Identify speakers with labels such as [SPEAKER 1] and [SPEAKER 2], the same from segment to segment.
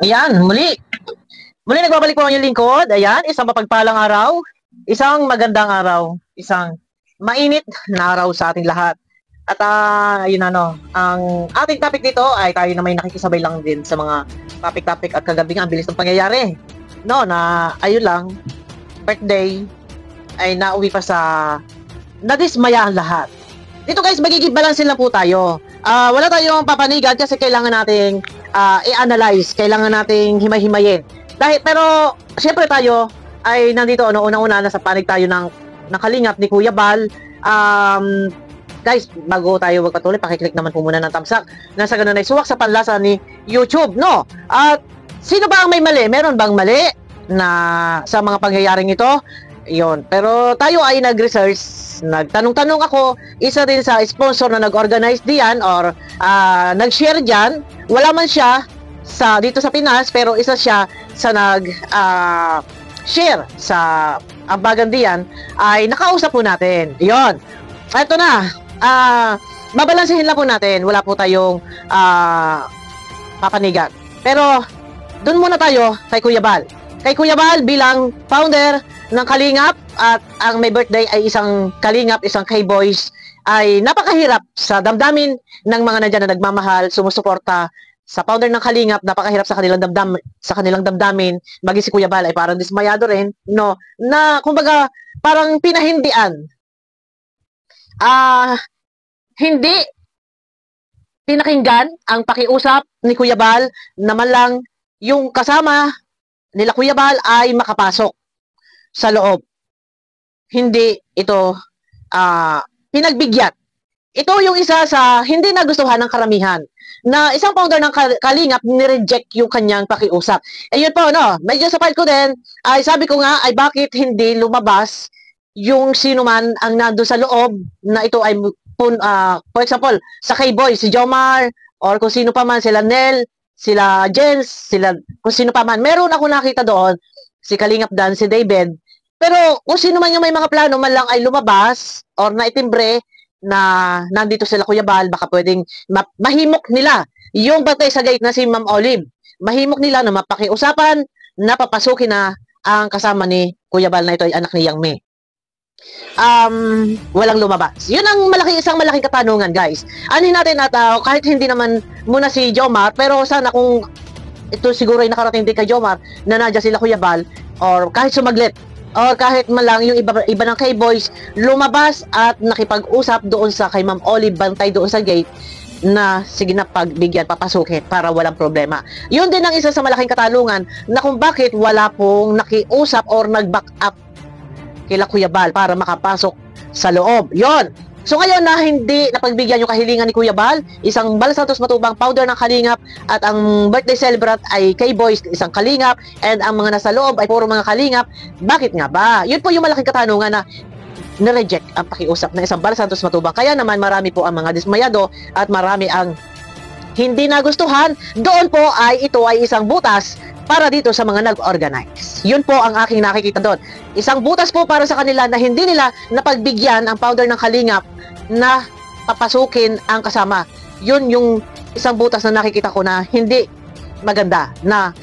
[SPEAKER 1] Ayan, muli. Muli nagbabalik po ang inyong lingkod. Ayan, isang mapagpalang araw, isang magandang araw, isang mainit na araw sa ating lahat. At yun ang ating topic dito ay tayo na may nakikisabay lang din sa mga topic-topic at kagabi nga ang bilis ng pangyayari. No, na ayun lang, birthday ay nauwi pa sa nadismaya ang lahat. Dito guys, magiging balance lang po tayo. Wala tayong papanigan kasi kailangan nating i-analyze, kailangan nating himay-himayin. Pero syempre tayo ay nandito unang-una na sa panig tayo ng kalingap ni Kuya Bal. Guys, bago tayo magpatuloy, pakiclick naman po muna ng thumbs up. Nasa ganun ay suwak sa panlasa ni YouTube, no? At sino ba ang may mali? Meron bang mali na sa mga pangyayaring ito? Yun. Pero tayo ay nag-research, nagtanong-tanong ako, isa din sa sponsor na nag-organize diyan or nag-share diyan. Wala man siya dito sa Pinas, pero isa siya sa share sa ambagan diyan ay nakausap po natin. Yon. Ito na. Babalansehin lang po natin. Wala po tayong papanigan. Pero doon muna tayo kay Kuya Bal. Kay Kuya Bal bilang founder ng Kalingap at ang may birthday ay isang Kalingap, isang K-Boys, ay napakahirap sa damdamin ng mga nandiyan na nagmamahal, sumusuporta sa founder ng Kalingap. Napakahirap sa kanilang damdamin. Maging si Kuya Bal ay parang dismayado rin, no, na kumbaga parang pinahindian. Hindi pinakinggan ang pakiusap ni Kuya Bal naman lang yung kasama nila Kuya Bal ay makapasok sa loob. Hindi ito pinagbigyan. Ito yung isa sa hindi nagustuhan ng karamihan na isang founder ng Kalingap ni-reject yung kanyang pakiusap. Yun po, no? Medyo sa file ko din, ay sabi ko nga, ay bakit hindi lumabas yung sino man ang nando sa loob na ito ay, for example, sa K-Boy, si Jomar, or kung sino pa man, sila Nel, sila Jens, sila, kung sino pa man. Meron ako nakita doon, si Kalingap Dan, si David. Pero kung sino man yung may mga plano man lang ay lumabas or naitimbre na nandito sila Kuya Bal, baka pwedeng mahimok nila yung bantay sa gate na si Ma'am Olive. Mahimok nila na mapakiusapan na papasukin na ang kasama ni Kuya Bal na ito ay anak ni Yang May. Walang lumabas. Yun ang isang malaking katanungan, guys. Anin natin at kahit hindi naman muna si Jomar, pero sana kung ito siguro ay nakarating din kay Jomar na nandiyan sila Kuya Bal or kahit sumaglit or kahit man lang yung iba ng K-Boys lumabas at nakipag-usap doon sa kay Ma'am Olive, bantay doon sa gate na sige na pagbigyan, papasukin para walang problema. Yun din ang isa sa malaking katanungan na kung bakit wala pong nakiusap or nag-back up kila Kuya Bal para makapasok sa loob. Yon. So ngayon na hindi napagbigyan yung kahilingan ni Kuya Bal, isang Bal Santos Matubang founder ng Kalingap at ang birthday celebrant ay K-Boys, isang Kalingap, and ang mga nasa loob ay puro mga Kalingap. Bakit nga ba? Yun po yung malaking katanungan na na-reject ang pakiusap na isang Bal Santos Matubang. Kaya naman marami po ang mga dismayado at marami ang hindi nagustuhan. Doon po ay ito ay isang butas para dito sa mga nag-organize. Yun po ang aking nakikita doon. Isang butas po para sa kanila na hindi nila napagbigyan ang founder ng Kalingap na papasukin ang kasama. Yun yung isang butas na nakikita ko na hindi maganda na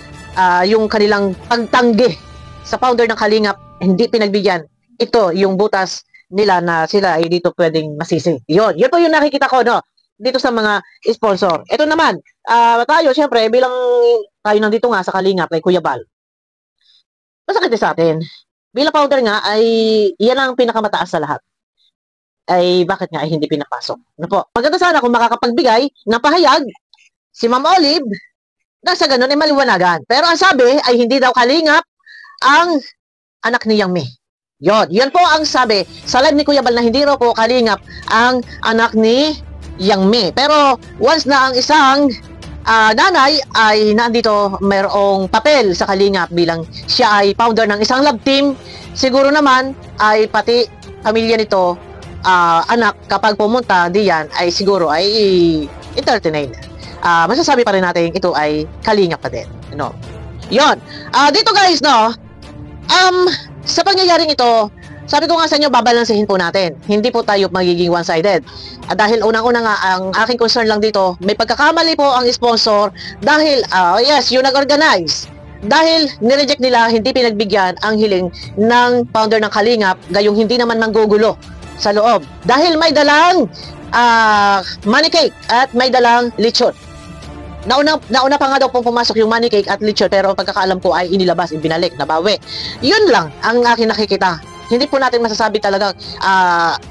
[SPEAKER 1] yung kanilang pagtanggi sa founder ng Kalingap hindi pinagbigyan. Ito yung butas nila na sila ay dito pwedeng masisi. Yun po yung nakikita ko, no? Dito sa mga sponsor. Ito naman, tayo syempre bilang tayo nandito nga sa Kalingap kay Kuya Bal. Masakit sa atin. Bilang founder nga ay yan ang pinakamataas sa lahat. Ay bakit nga ay hindi pinapasok? Ano po? Maganda sana kung makakapagbigay ng pahayag si Ma'am Olive na sa ganun ay maliwanagan. Pero ang sabi ay hindi daw Kalingap ang anak ni Yang May. Yun po ang sabi sa live ni Kuya Bal na hindi raw po Kalingap ang anak ni Yang May. Pero once na ang isang nanay ay nandito mayroong papel sa Kalingap bilang siya ay founder ng isang love team, siguro naman ay pati pamilya nito anak kapag pumunta diyan ay siguro ay entertain. Masasabi pa rin natin ito ay Kalingap pa din, no? Yon. Dito guys, no, sa pangyayaring ito sabi ko nga sa inyo, babalansehin po natin. Hindi po tayo magiging one-sided. Dahil unang-una nga, ang aking concern lang dito, may pagkakamali po ang sponsor dahil, yes, yung nag-organize. Dahil nireject nila, hindi pinagbigyan ang hiling ng founder ng Kalingap, gayong hindi naman manggugulo sa loob. Dahil may dalang money cake at may dalang lechon. Nauna pa nga daw pong pumasok yung money cake at lechon, pero pagkakaalam ko ay inilabas, ibinalik, nabawi. Yun lang ang aking nakikita. Hindi po natin masasabi talagang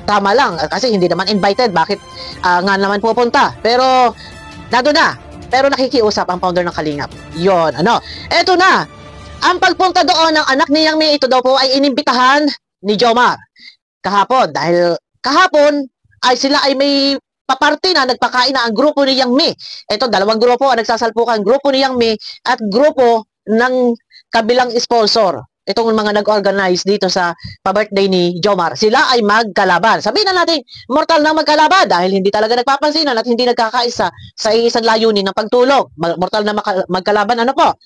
[SPEAKER 1] tama lang kasi hindi naman invited. Bakit nga naman pupunta? Pero nado na. Pero nakikiusap ang founder ng Kalingap. Yon, ano. Eto na. Ang pagpunta doon ng anak ni Yang Mi, ito daw po ay inimbitahan ni Jomar kahapon. Dahil kahapon ay sila ay may paparty na, nagpakain na ang grupo ni Yang Mi. Ito, dalawang grupo ang nagsasalpukan. Grupo ni Yang Mi at grupo ng kabilang sponsor. Itong mga nag-organize dito sa pa-birthday ni Jomar, sila ay magkalaban. Sabihin na natin, mortal na magkalaban dahil hindi talaga nagpapansinan at hindi nagkakaisa sa isang layunin ng pagtulog. Mortal na magkalaban, ano po?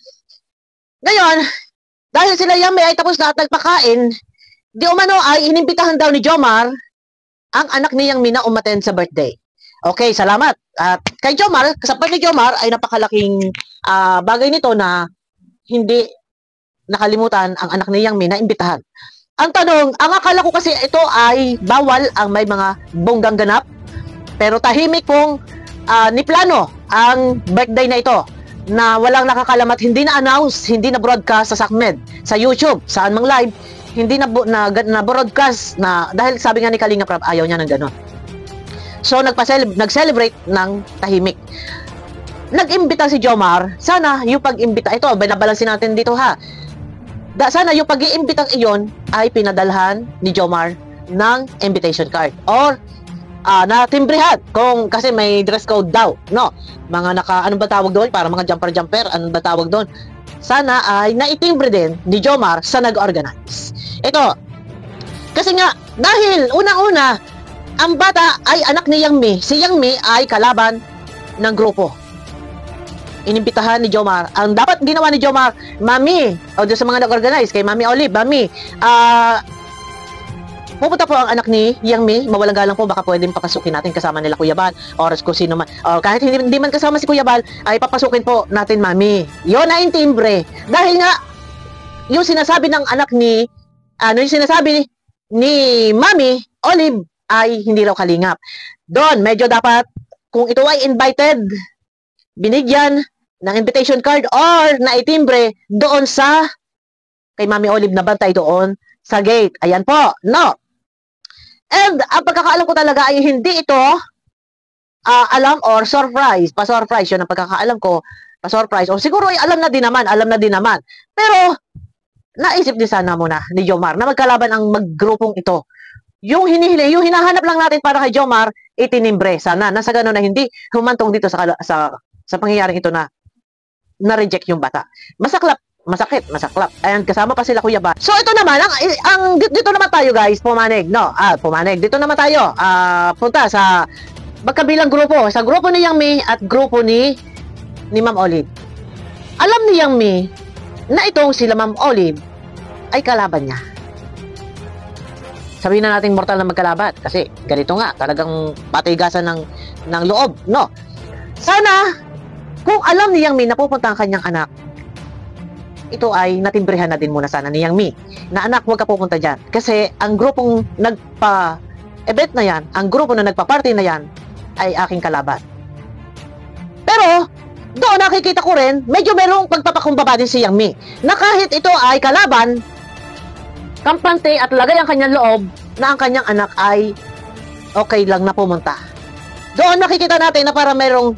[SPEAKER 1] Ngayon, dahil sila Yang Mi ay tapos na at nagpakain, di umano ay inimbitahan daw ni Jomar ang anak ni Yang Mi na umattend sa birthday. Okay, salamat. At kay Jomar, kasapat ni Jomar ay napakalaking bagay nito na hindi nakalimutan ang anak ni Yang Mi na imbitahan. Ang tanong, ang akala ko kasi ito ay bawal ang may mga bonggang ganap, pero tahimik pong niplano ang birthday na ito na walang nakakalamat, hindi na-announce, hindi na-broadcast sa SACMED, sa YouTube, saan mang live, hindi na-broadcast na, dahil sabi nga ni Kalinga Prab, ayaw niya ng gano'n. So, nag-celebrate ng tahimik. Nag-imbita si Jomar, sana yung pag-imbita, ito, binabalansin natin dito ha, sana yung pag-iimbitang iyon ay pinadalhan ni Jomar ng invitation card or na timbrehan kung kasi may dress code daw, no? Mga ano ba tawag doon? Para mga jumper, ano ba tawag doon? Sana ay naitimbre din ni Jomar sa nag-organize. Ito, kasi nga, dahil unang-una, ang bata ay anak ni Yang Mi. Si Yang Mi ay kalaban ng grupo. Inimbitahan ni Jomar. Ang dapat ginawa ni Jomar, Mami, o doon sa mga nag-organize, kay Mami Olive, Mami, pupunta po ang anak ni Yang Mi, mawalang galang po, baka pwedeng papasukin natin kasama nila Kuya Bal, or kung sino man, or kahit hindi man kasama si Kuya Bal, ay papasukin po natin Mami. Yun na yung timbre. Dahil nga, yung sinasabi ng anak ni, yung sinasabi ni Mami Olive, ay hindi raw Kalingap. Doon, medyo dapat, kung ito ay invited, binigyan ng invitation card or naitimbre doon sa kay Mami Olive na bantay doon sa gate. Ayan po. No. And ang pagkakaalam ko talaga ay hindi ito alam or surprise. Pa-surprise yun ang pagkakaalam ko. Pa-surprise. O siguro ay alam na din naman. Pero naisip din sana muna ni Jomar na magkalaban ang maggrupong ito. Yung hinihili, yung hinahanap lang natin para kay Jomar, itinimbre. Sana nasa ganun na hindi humantong dito sa pangyayaring ito na-reject yung bata. Masakit. Ayan, kasama pa sila Kuya Bal. So, ito naman, dito naman tayo guys, pumanig, no? Pumanig. Dito naman tayo, punta sa magkabilang grupo. Sa grupo ni Yang Mi at grupo ni Ma'am Olive. Alam ni Yang Mi na itong sila Ma'am Olive ay kalaban niya. Sabihin na natin mortal na magkalaban kasi ganito nga, talagang patigasan ng loob, no? Sana, kung alam ni Yang Mi na pupunta ang kanyang anak, ito ay natimbrehan na din muna sana ni Yang Mi na anak, huwag ka pupunta dyan. Kasi ang grupong nagpa-event na yan, ang grupo na nagpa-party na yan, ay aking kalaban. Pero, doon nakikita ko rin, medyo merong pagpapakumbaba din si Yang Mi na kahit ito ay kalaban, kampante at lagay ang kanyang loob na ang kanyang anak ay okay lang na pumunta. Doon nakikita natin na para merong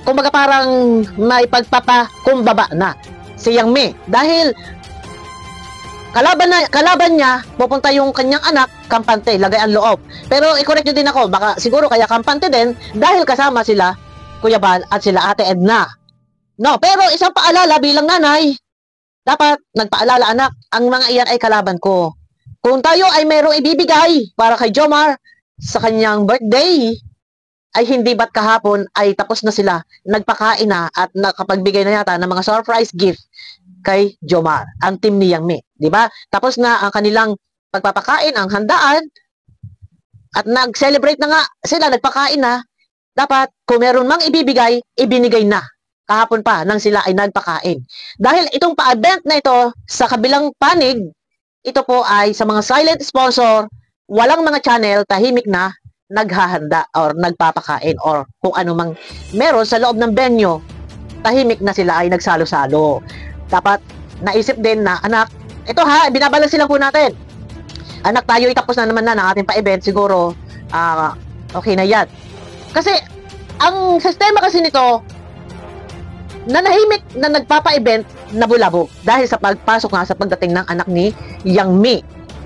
[SPEAKER 1] kumbaga parang may pagpapakumbaba na si Yang Mi dahil kalaban niya pupunta yung kanyang anak, kampante, lagay ang loob. Pero i-correct nyo din ako, baka siguro kaya kampante din dahil kasama sila Kuya Bal at sila Ate Edna. No, pero isang paalala bilang nanay, dapat nagpaalala anak, ang mga iyan ay kalaban ko. Kung tayo ay mayroong ibibigay para kay Jomar sa kanyang birthday, ay hindi ba't kahapon ay tapos na sila, nagpakain na at nakapagbigay na yata ng mga surprise gift kay Jomar, ang team ni Yang Mi, di ba? Tapos na ang kanilang pagpapakain, ang handaan, at nag-celebrate na nga sila, nagpakain na, dapat kung meron mang ibibigay, ibinigay na. Kahapon pa nang sila ay nagpakain. Dahil itong pa-event na ito, sa kabilang panig, ito po ay sa mga silent sponsor, walang mga channel, tahimik na, naghahanda or nagpapakain or kung ano mang meron sa loob ng venue, tahimik na sila ay nagsalo-salo. Dapat naisip din na, anak, ito ha, binabalance lang po natin. Anak, tayo itapos na naman na ng ating pa-event, siguro, okay na yan. Kasi, ang sistema kasi nito, nanahimik na nagpapa-event, nabulabog dahil sa pagpasok nga sa pagdating ng anak ni Yang Mi.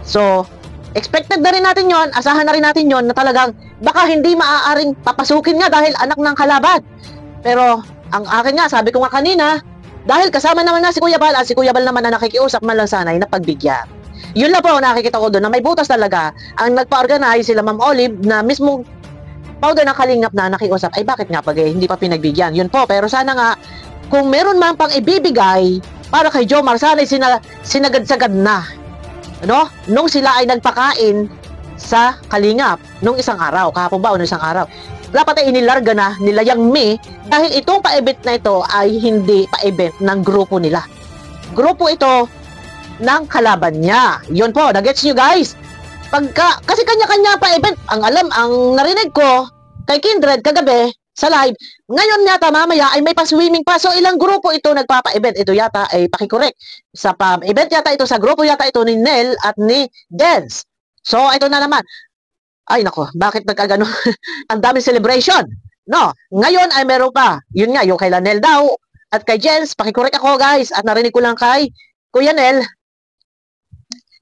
[SPEAKER 1] So, expected na rin natin yon, asahan na rin natin yon na talagang baka hindi maaaring papasukin nga dahil anak ng kalaban. Pero, ang akin nga, sabi ko nga kanina, dahil kasama naman na si Kuya Bal, at si Kuya Bal naman na nakikiusap man lang sanay na pagbigyan. Yun lang po nakikita ko doon na may butas talaga ang nagpa-organize sila Ma'am Olive na mismo powder ng Kalingap na nakiusap, ay bakit nga pag hindi pa pinagbigyan. Yun po, pero sana nga kung meron man pang ibibigay para kay Jomar, sana sinagad-sagad na, ano? Nung sila ay nagpakain sa Kalingap nung isang araw, kahapon ba o nung isang araw, dapat ay inilarga na nila Yang Mi dahil itong pa-event na ito ay hindi pa-event ng grupo nila. Grupo ito ng kalaban niya. Yun po, nagets nyo guys? Kasi kanya-kanya pa-event, ang narinig ko kay Kindred kagabi sa live, ngayon yata mamaya ay may pa-swimming pa. So ilang grupo ito nagpapa-event? Ito yata ay pakikorek. Sa pa-event yata ito, sa grupo yata ito ni Nel at ni Dens. So ito na naman. Ay nako, bakit nagkagano? Ang daming celebration. No, ngayon ay meron pa. Yun nga, yung kay Nel daw at kay Jens, pakikorek ako guys. At narinig ko lang kay Kuya Nel,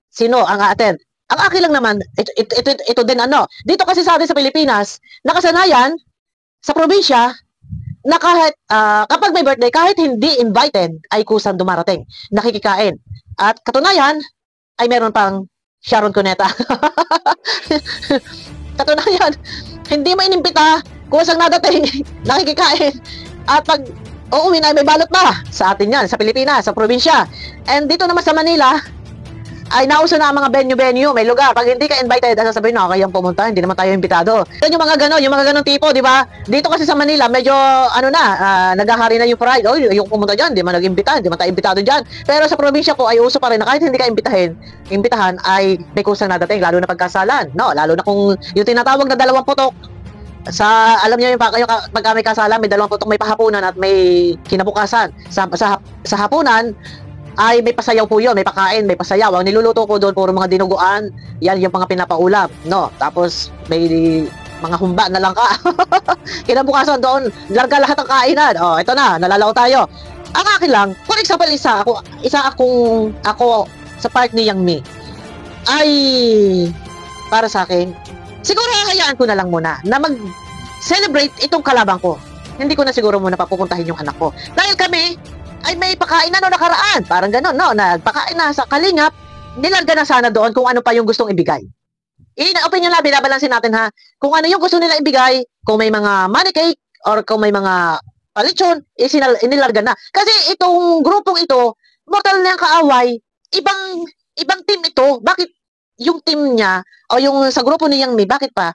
[SPEAKER 1] sino ang a-attend? Ang akin lang naman, ito din ano. Dito kasi sa atin sa Pilipinas, nakasanayan sa probinsya na kahit kapag may birthday, kahit hindi invited, ay kusang dumarating, nakikikain. At katunayan, ay meron pang Sharon Cuneta. Katunayan, hindi mo inimbita, kusang nadating, nakikikain. At pag uuwi na, may balot pa sa atin yan, sa Pilipinas, sa probinsya. And dito naman sa Manila, ay nauso na ang mga venue, may lugar. Pag hindi ka invited, sasabihin na, kayang pumunta, hindi naman tayo imbitado. Yan yung mga ganon tipo, di ba? Dito kasi sa Manila, medyo, naghahari na yung pride. Oh, yung pumunta dyan, di man nag-imbita, di man tayo imbitado dyan. Pero sa probinsya po, ay uso pa rin na kahit hindi ka imbitahan, ay may kusang nadating, lalo na pagkasalan. No, lalo na kung yung tinatawag na 2 putok, alam niyo yung pagka may kasalan, may 2 putok, may pahapunan at may kinabukasan. Sa hapunan, ay may pasayaw po yun, may pakain, may pasayaw. Ang niluluto ko doon, puro mga dinuguan, yan yung mga pinapaulam, no? Tapos, may mga humba na lang ka. Kinabukasan doon, larga lahat ng kainan. Oh, ito na, nalalaw tayo. Ang akin lang, for example, ako sa part ni Yang Mi, ay, para sa akin, siguro hayaan ko na lang muna na mag-celebrate itong kalabang ko. Hindi ko na siguro muna papupuntahin yung anak ko. Dahil kami, ay may pakain na no nakaraan. Parang gano'n, no? Nagpakain na sa Kalingap, nilarga na sana doon kung ano pa yung gustong ibigay. Opinion lang, binabalansin natin ha. Kung ano yung gusto nila ibigay, kung may mga money cake, or kung may mga palitsyon, inilarga na. Kasi itong grupong ito, mortal na yung kaaway, ibang team ito. Bakit yung team niya, o yung sa grupo ni Yang Mi, bakit pa,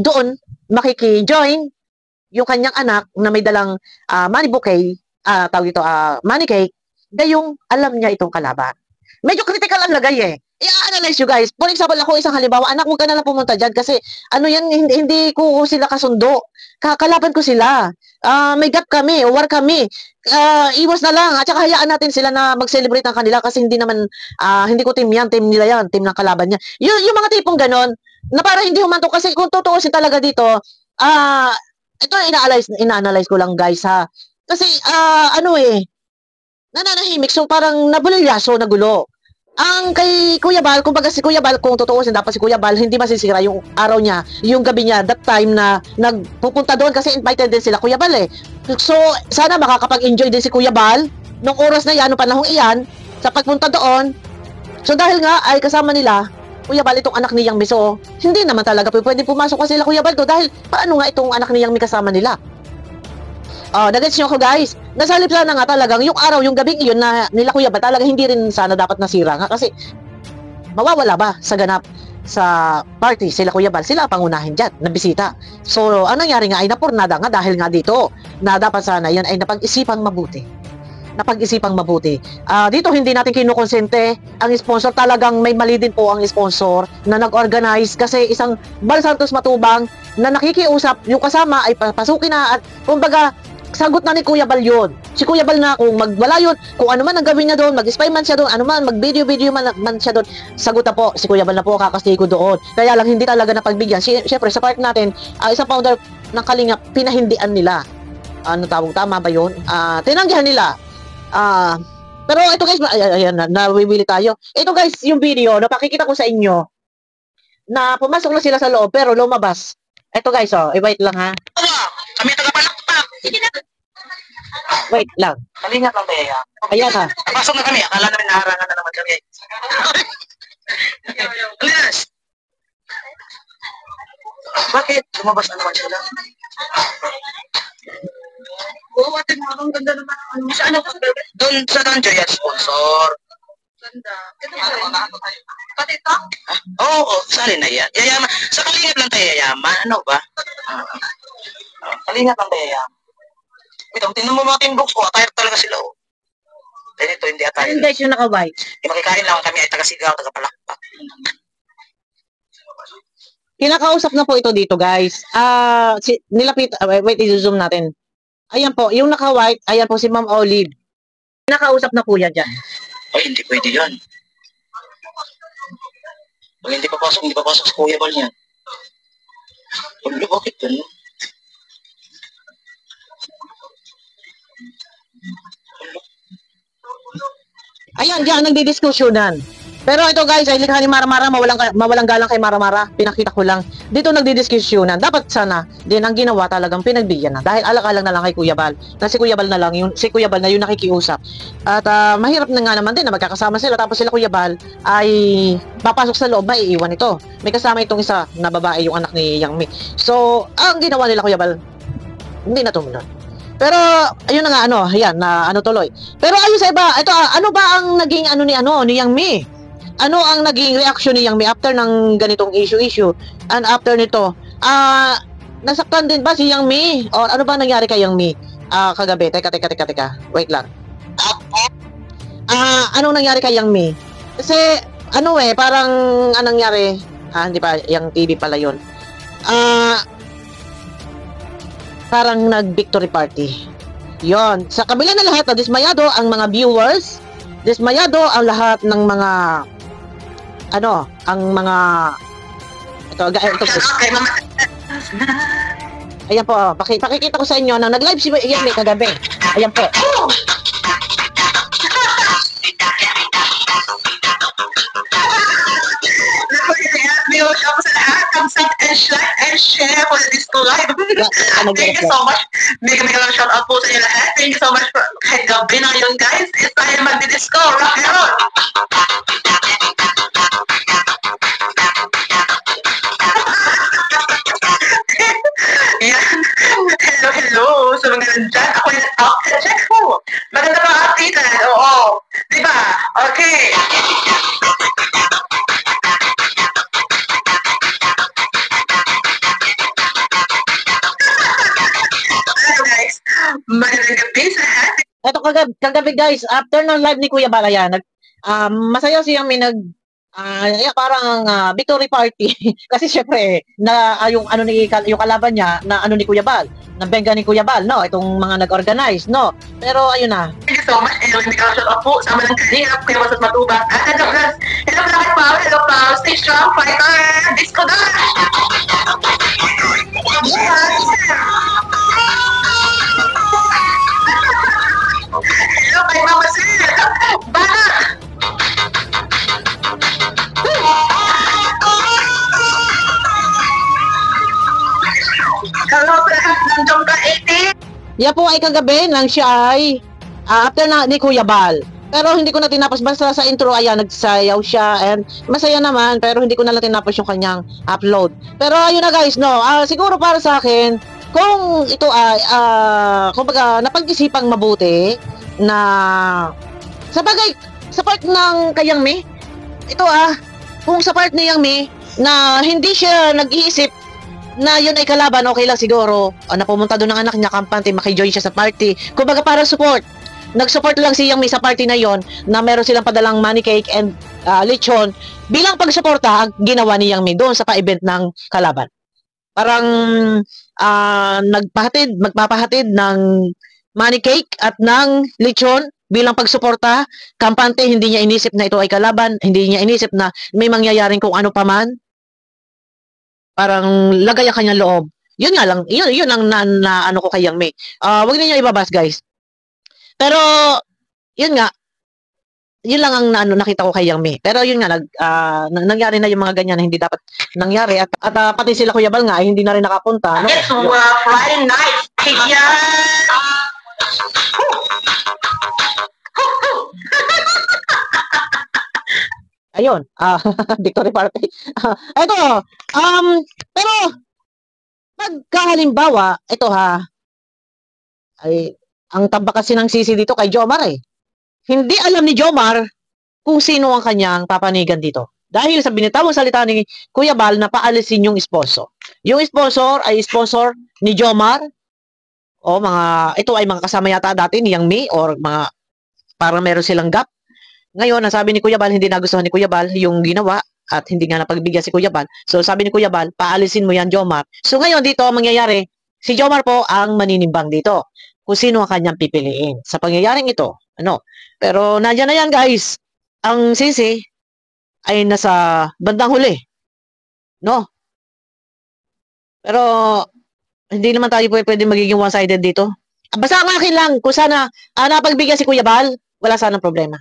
[SPEAKER 1] doon, makiki-join, yung kanyang anak na may dalang money bouquet, tawag ito, money cake, gayong alam niya itong kalaban. Medyo critical ang lagay eh. I-analyze you guys. For example, ako isang halimbawa, anak, huwag ka na lang pumunta dyan kasi ano yan, hindi ko sila kasundo. Kakalaban ko sila. May gap kami, war kami. Iwas na lang. At saka hayaan natin sila na mag-celebrate ng kanila kasi hindi naman, hindi ko team yan, team nila yan, team ng kalaban niya. Yung mga tipong ganon, na para hindi humanto kasi kung tutuusin talaga dito, ito ina-analyze ko lang guys ha. Kasi nananahimik, so parang nabulilyaso, nagulo. Ang kay Kuya Bal, kumbaga si Kuya Bal, kung tutuusin dapat si Kuya Bal, hindi masisira yung araw niya, yung gabi niya, that time na nagpupunta doon kasi invited din sila Kuya Bal eh. So sana makakapag-enjoy din si Kuya Bal nung oras na yan, nung panahong iyan, sa pagpunta doon. So dahil nga ay kasama nila Kuya Bal itong anak ni Yang Mi, so hindi naman talaga pwede pumasok kasi sila Kuya Bal to dahil paano nga itong anak ni Yang Mi kasama nila. nagets nyo ko guys. Nasa halip sana nga talagang yung araw, yung gabing iyon na nila Kuya Bal, talaga hindi rin sana dapat nasira nga kasi mawawala ba sa ganap sa party sila Kuya Bal, sila pangunahin dyan na bisita. So, anong nangyari nga ay napurnada nga dahil nga dito na dapat sana yan ay napag-isipang mabuti. Dito hindi natin kinukonsente ang sponsor, talagang may mali din po ang sponsor na nag-organize kasi isang Bal Santos Matubang na nakikiusap, yung kasama ay pasukin na at kumbaga sagot na ni Kuya Bal yun. Si Kuya Bal na kung magwala yun, kung ano man ang gawin niya doon, mag-spy man siya doon, ano man, mag-video man siya doon, sagot na po, si Kuya Bal na po kakastiko doon. Kaya lang hindi talaga napagbigyan. Siyempre sa part natin, isang founder ng Kalingap, pinahindian nila. Ano tawag, tama ba yun? Tinanggihan nila. Pero ito guys, ayan na, nawiwili tayo. Ito guys, yung video, napakikita ko sa inyo na pumasok na sila sa loob pero lumabas. Ito guys, wait lang ha.
[SPEAKER 2] Kami tagapalakpak.
[SPEAKER 1] Wait lang.
[SPEAKER 2] Kalingap lang tayo.
[SPEAKER 1] Ayan ha.
[SPEAKER 2] Pasok na kami. Akala namin naharangan na naman kami. Alas! Bakit? Lumabas na naman sila. Oo, ate mo. Ang ganda naman. Saan ako? Doon sa Danjoy at sponsor. Ganda. Pati ito? Oo, sali na yan. Yayaman. Sa Kalingap lang tayo yayaman. Ano ba? Kalingap lang tayo yayaman. Ito, tinan mo mga teambox ko. Attire talaga sila. Dahil ito, hindi attire.
[SPEAKER 1] Ayun guys, yung naka-white.
[SPEAKER 2] Makikain lang kami ay taga-sigaw, taga-palakpak.
[SPEAKER 1] Kinakausap na po ito dito guys. Nilapit, wait, i-zoom natin. Ayan po, yung naka-white, ayan po si Ma'am Olive. Kinakausap na po yan dyan.
[SPEAKER 2] Ay, hindi pwede yan. Pag hindi papasok sa Kuya Bal yan. Ulo, bakit yan?
[SPEAKER 1] Ayan, dyan, nagdidiskusyonan. Pero ito guys, ay likha ni Maramara, mawalang galang kay Maramara. Pinakita ko lang. Dito nagdidiskusyonan. Dapat sana, din ang ginawa talagang pinagbigyan na. Dahil alak-alang na lang kay Kuya Bal. Na si Kuya Bal na lang, si Kuya Bal na yung nakikiusap. At mahirap na nga naman din na magkakasama sila. Tapos sila Kuya Bal ay papasok sa loob, maiiwan ito. May kasama itong isa na babae, yung anak ni Yang Mi. So, ang ginawa nila Kuya Bal, hindi na tumunod. Pero, ayun na nga, ayan, na tuloy. Pero ayun sa iba, ito, ano ba ang naging, ni Yang Mi? Ano ang naging reaction ni Yang Mi after ng ganitong issue? And after nito, nasaktan din ba si Yang Mi? O ano ba nangyari kay Yang Mi? Kagabi, teka. Wait lang. Anong nangyari kay Yang Mi? Kasi, parang, anong nangyari? Hindi pa, yung TV pala yun. Parang nag-victory party. Yon. Sa kabila na lahat, dismayado ang mga viewers, dismayado ang lahat ng mga ang mga ito ayan po, pakikita ko sa inyo na nag-live si Yang Mi kagabi. Ayan po.
[SPEAKER 2] Ako sa lahat, thumbs up and share for this live. Thank you so much. Mega shout out po sa inyo lahat. Thank you so much for kahit gabi na yun guys. It's time magdi-disco. Rock and roll. Yan. Hello sa mga nandyan. Ako yung check po. Maganda ba update? Oo. Diba? Okay. Magandang gabi sa lahat.
[SPEAKER 1] Ito kagabi guys, after ng live ni Kuya Balayan, masaya siya may parang victory party kasi syempre na yung yung kalaban niya na ni Kuya Bal, na benga ni Kuya Bal, no, itong mga nag-organize, no. Pero ayun na.
[SPEAKER 2] Thank you so much. Hello, hindi ka shout out po sa mga Kalingap, Kuya Bal Matubang. Hello guys. Hello Black Power. Hello Power. Stay strong, fighter. Disco Dash. Hello kay Mama Sil. Banat. Hello sa lahat ng Jongga 80.
[SPEAKER 1] Yan po ay kagabi nang siya ay after na ni Kuya Bal. Pero hindi ko na tinapos, basta sa intro ayan nagsayaw siya and masaya naman, pero hindi ko na lang tinapos yung kanyang upload. Pero ayun na guys, no, siguro para sa akin kung ito ay, kumbaga, napag-isipang mabuti na, sa bagay, sa part ng kay Yang Mi, ito kung sa part ni Yang Mi, na hindi siya nag-iisip na yun ay kalaban, okay lang siguro. Na pumunta doon ng anak niya, kampante, makijoin siya sa party. Kumbaga para support. Nag-support lang si Yang Mi sa party na yon na meron silang padalang money cake and lechon. Bilang pagsuporta, ang ginawa ni Yang Mi doon sa pa-event ng kalaban. Parang magpapahatid ng money cake at ng lechon bilang pagsuporta. Kampante, hindi niya inisip na ito ay kalaban. Hindi niya inisip na may mangyayaring kung ano pa man. Parang lagay ang kanyang loob. Yun nga lang, yun ang na ano ko kay Yang Mi. Wag niyo ibabas, guys. Pero yun nga, yun lang ang nakita ko kay Yang Mi. Pero yun nga, nangyari na yung mga ganyan na hindi dapat nangyari. At pati sila Kuya Bal nga, hindi na rin nakapunta. No?
[SPEAKER 2] It's Friday night.
[SPEAKER 1] Ayun, victory party. Ito, pero, pagkahalimbawa, ito ay, ang tambak kasi ng sisi dito kay Jomar Hindi alam ni Jomar kung sino ang kanyang papanigan dito. Dahil sa binitawang salita ni Kuya Bal na paalisin yung sponsor. Yung sponsor ay sponsor ni Jomar, ito ay mga kasama yata dati ni Yang Mi, or mga, parang meron silang gap. Ngayon, nasabi ni Kuya Bal, hindi nagustuhan ni Kuya Bal yung ginawa at hindi nga napagbigyan si Kuya Bal. So, sabi ni Kuya Bal, paalisin mo yan, Jomar. So, ngayon dito, mangyayari, si Jomar po ang maninimbang dito kung sino ang kanyang pipiliin sa pangyayaring ito. Pero, nandiyan na yan, guys. Ang sisi ay nasa bandang huli. No? Pero, hindi naman tayo pwede magiging one-sided dito. Basta ang akin lang, kung sana napagbigyan si Kuya Bal, wala sanang problema.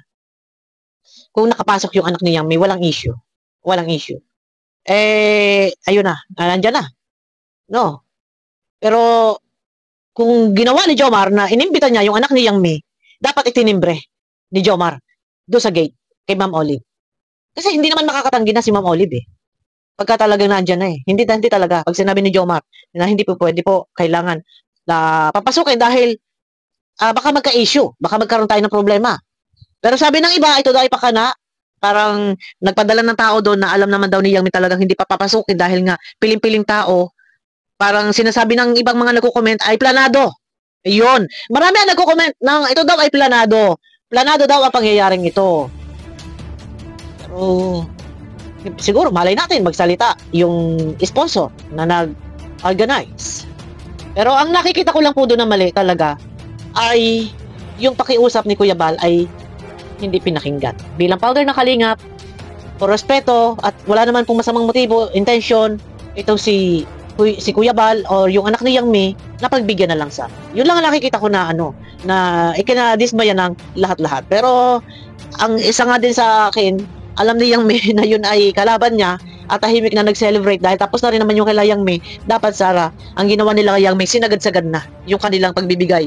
[SPEAKER 1] Kung nakapasok yung anak ni Yang Mi, walang issue. Walang issue. Ayun na. Nandyan na. No. Pero, kung ginawa ni Jomar na inimbita niya yung anak ni Yang Mi, dapat itinimbre ni Jomar doon sa gate kay Ma'am Olive. Kasi hindi naman makakatanggi na si Ma'am Olive Pagka talagang nandyan na Hindi talaga. Pag sinabi ni Jomar na hindi po pwede po, kailangan na papasukin dahil baka magka-issue. Baka magkaroon tayo ng problema. Pero sabi ng iba, ito daw ay pakana. Parang nagpadala ng tao doon na alam naman daw ni Yang Mi talagang hindi papapasukin dahil nga piling-piling tao. Parang sinasabi ng ibang mga nagko-comment ay planado. Ayun. Marami ang nagko-comment ng ito daw ay planado. Planado daw ang pangyayaring ito. Pero siguro malay natin magsalita yung sponsor na nag-organize. Pero ang nakikita ko lang po doon na mali talaga ay yung pakiusap ni Kuya Bal ay hindi pinakinggan. Bilang founder ng Kalingap, por respeto, at wala naman pong masamang motibo, intention, itong si Kuya Bal or yung anak ni Yang Mi, na pagbigyan na lang sa. Yun lang ang nakikita ko na na ikinadismaya ng lahat-lahat. Pero, ang isa nga din sa akin, alam ni Yang Mi na yun ay kalaban niya at tahimik na nag-celebrate dahil tapos na rin naman yung kay Yang Mi. Dapat, Sara, ang ginawa nila kay Yang Mi, sinagad-sagad na yung kanilang pagbibigay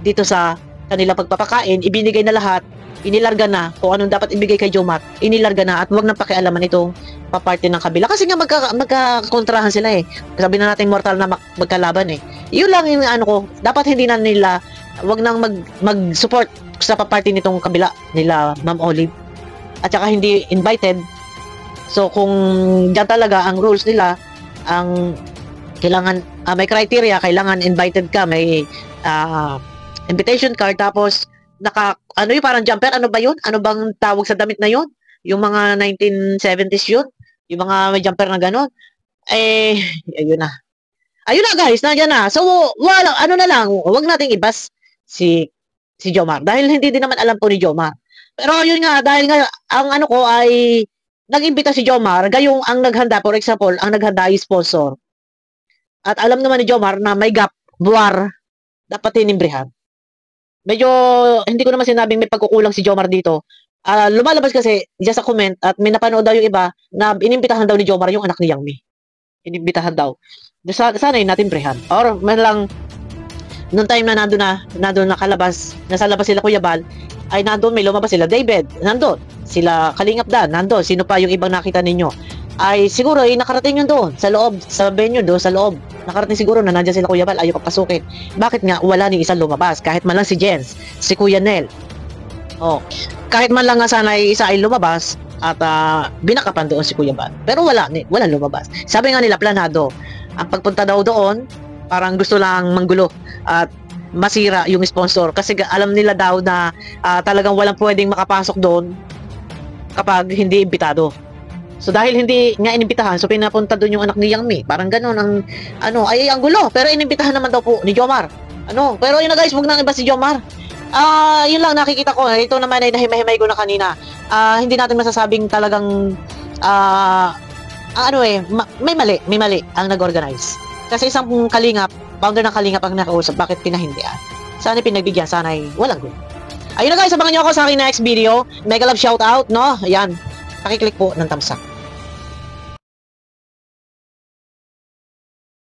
[SPEAKER 1] dito sa kanilang pagpapakain, ibinigay na lahat, inilarga na kung anong dapat ibigay kay Jomar, inilarga na at huwag nang pakialaman itong paparte ng kabila. Kasi nga magkakontrahan sila Sabi na natin mortal na magkalaban Yun lang yung ko, dapat hindi na nila, huwag nang mag-support sa paparte nitong kabila nila Ma'am Olive. At saka hindi invited. So kung diyan talaga ang rules nila, ang kailangan, may criteria, kailangan invited ka, may invitation card, tapos yung parang jumper, ano ba yun? Ano bang tawag sa damit na yun? Yung mga 1970s yun? Yung mga may jumper na gano'n? Ayun na. Ayun na guys, nandiyan na. So, wala, na lang, huwag nating ibas si Jomar. Dahil hindi din naman alam po ni Jomar. Pero yun nga, dahil nga, ang ko ay, nag-imbita si Jomar, gayong ang naghanda, for example, ang naghanda ay sponsor. At alam naman ni Jomar na may gap, buwar, dapat tinimbrihan. Medyo, hindi ko naman sinabing may pagkukulang si Jomar dito. Lumalabas kasi diyan sa comment at may napanood daw yung iba na inimbitahan daw ni Jomar yung anak ni Yang Mi. Inimbitahan daw. Sana yun natin brehan. Or man lang, noong time na nandun nakalabas, nasa labas sila Kuya Bal, ay nandun may lumabas sila David, nandun. Sila Kalingap Dan, nandun. Sino pa yung ibang nakita ninyo? ay siguro ay nakarating yun doon sa loob, sa venue doon sa loob. Nakarating siguro na nandiyan sila Kuya Bal, ayaw papasukin. Bakit nga wala ni isang lumabas? Kahit man lang si Jens, si Kuya Nel. Oh, kahit man lang nga sana ay isa ay lumabas at binakapan doon si Kuya Bal. Pero wala lumabas. Sabi nga nila planado. Ang pagpunta daw doon, parang gusto lang manggulo at masira yung sponsor kasi alam nila daw na talagang walang pwedeng makapasok doon kapag hindi imbitado. So dahil hindi nga inimbitahan, so pinapunta doon yung anak ni Yang Mi. Parang ganoon ang ang gulo. Pero inimbitahan naman daw po ni Jomar. Pero yun na guys, wag nang iba si Jomar. Yun lang nakikita ko. Ito naman ay nahimay-himay ko na kanina. Hindi natin masasabing talagang may mali ang nag-organize. Kasi isang kalingap, founder ng kalingap ang nakausap, bakit pinahindian? Sana pinagbigyan, sana ay walang gulo. Ayun na guys, abangan nyo ako sa aking next video. Mega love shoutout, no? Ayan, pakiclick po ng thumbs up.